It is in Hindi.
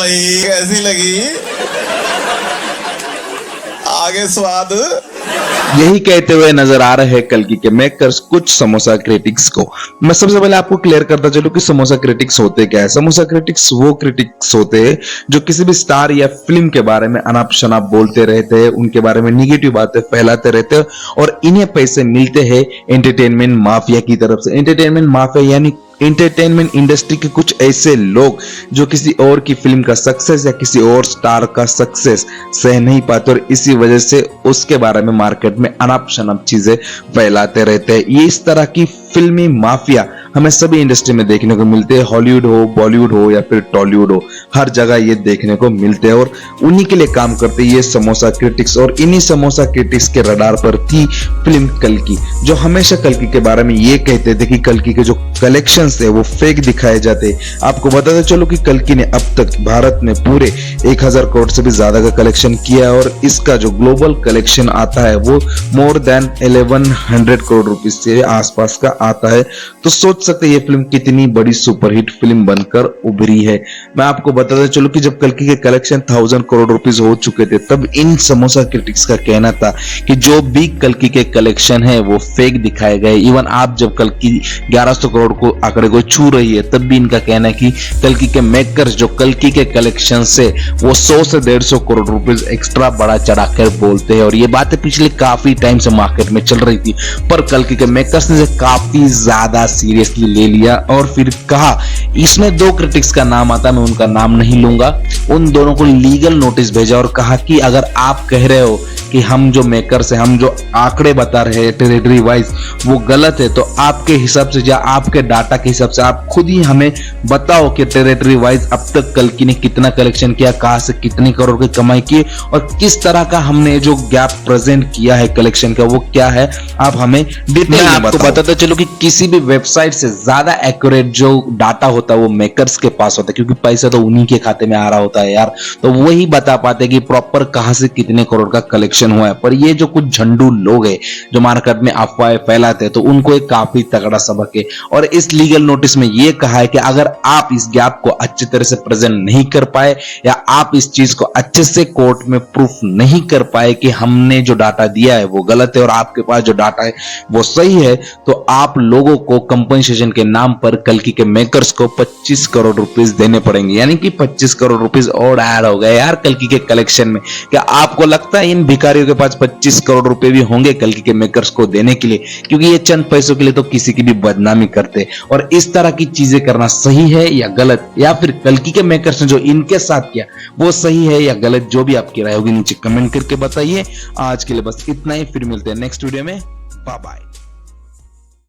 भाई कैसी लगी? आगे स्वाद। यही कहते हुए नजर आ रहे हैं कल्कि के मेकर्स कुछ समोसा क्रिटिक्स को। मैं सबसे पहले आपको क्लियर करता चलूं कि समोसा क्रिटिक्स होते क्या है। समोसा क्रिटिक्स वो क्रिटिक्स होते हैं जो किसी भी स्टार या फिल्म के बारे में अनाप शनाप बोलते रहते हैं, उनके बारे में निगेटिव बातें फैलाते रहते हैं और इन्हें पैसे मिलते हैं एंटरटेनमेंट माफिया की तरफ से। एंटरटेनमेंट माफिया यानी एंटरटेनमेंट इंडस्ट्री के कुछ ऐसे लोग जो किसी और की फिल्म का सक्सेस या किसी और स्टार का सक्सेस सह नहीं पाते और इसी वजह से उसके बारे में मार्केट में अनाप शनाप चीजें फैलाते रहते हैं। ये इस तरह की फिल्मी माफिया हमें सभी इंडस्ट्री में देखने को मिलते हैं, हॉलीवुड हो, बॉलीवुड हो या फिर टॉलीवुड हो, हर जगह ये देखने को मिलते हैं और उन्हीं के लिए काम करते हैं ये समोसा क्रिटिक्स। और इन्हीं समोसा क्रिटिक्स के रडार पर थी फिल्म कल्कि, जो हमेशा कल्कि के बारे में ये कहते थे कि कल्कि के जो कलेक्शंस थे वो फेक दिखाए जाते। आपको बताते चलो कि कल्कि ने अब तक भारत में पूरे 1000 करोड़ से भी ज्यादा का कलेक्शन किया है और इसका जो ग्लोबल कलेक्शन आता है वो मोर देन 1100 करोड़ रुपीज से आसपास का आता है। तो सोच सकते हैं ये फिल्म कितनी बड़ी सुपरहिट फिल्म बनकर उभरी है। मैं आपको बताता चलो कि जब कल्कि के कलेक्शन 1000 करोड़ रुपीस हो चुके थे तब इन समोसा क्रिटिक्स का कहना था कि जो भी कल्कि के कलेक्शन है वो फेक दिखाए गए। इवन आप जब कल्कि 1100 करोड़ को आंकड़े को छू रही है तब भी इनका कहना है कि कल्कि के मेकर्स जो कल्कि के कलेक्शन से वो 100 से 150 करोड़ रुपीस एक्स्ट्रा बड़ा चढ़ाकर बोलते हैं। और ये बातें पिछले काफी टाइम से मार्केट में चल रही थी पर कल्कि के मेकर्स ने काफी ज्यादा सीरियसली ले लिया और फिर कहा, इसमें 2 क्रिटिक्स का नाम आता, मैं उनका नाम नहीं लूंगा, उन दोनों को लीगल नोटिस भेजा और कहा कि अगर आप कह रहे हो कि हम जो मेकर्स हैं, हम जो आंकड़े बता रहे हैं टेरिटरी वाइज वो गलत है तो आपके हिसाब से या आपके डाटा के हिसाब से आप खुद ही हमें बताओ कि टेरिटरी वाइज अब तक कल्कि ने कितना कलेक्शन किया, कहां से कितनी करोड़ की कमाई की और किस तरह का हमने जो गैप प्रेजेंट किया है कलेक्शन का वो क्या है, आप हमें डिटेल में बताओ। बताते चलो कि किसी भी वेबसाइट से ज्यादा एक्यूरेट जो डाटा होता है वो मेकर्स के पास होता है क्योंकि पैसा तो उन्हीं के खाते में आ रहा होता है यार, तो वही बता पाते कि प्रॉपर कहां से कितने करोड़ का कलेक्शन हुआ है। पर ये जो कुछ झंडू लोग हैं जो मार्केट में अफवाहें फैलाते हैं तो उनको एक काफी तगड़ा सबक है और इस लीगल नोटिस में ये कहा है कि अगर आप इस गैप को अच्छी तरह से प्रेजेंट नहीं कर पाए या आप इस चीज को अच्छे से कोर्ट में प्रूफ नहीं कर पाए कि हमने जो डाटा दिया है वो गलत है और आपके पास जो डाटा है वो सही है, तो आप लोगों को कंपनसेशन के नाम पर कल्कि के मेकर्स को 25 करोड़ रुपीस देने पड़ेंगे। यानी कि 25 करोड़ रुपीस और ऐड हो गए यार कल्कि के कलेक्शन में। क्या आपको लगता है इन भिखारियों के पास 25 करोड़ रुपए भी होंगे कल्कि के मेकर्स को देने के लिए? क्योंकि ये चंद पैसों के लिए तो किसी की भी बदनामी करते और इस तरह की चीजें करना सही है या गलत, या फिर कल्कि के मेकर्स ने जो इनके साथ किया वो सही है या गलत, जो भी आपकी राय होगी नीचे कमेंट करके बताइए। आज के लिए बस इतना ही, फिर मिलते हैं नेक्स्ट वीडियो में। Bye bye.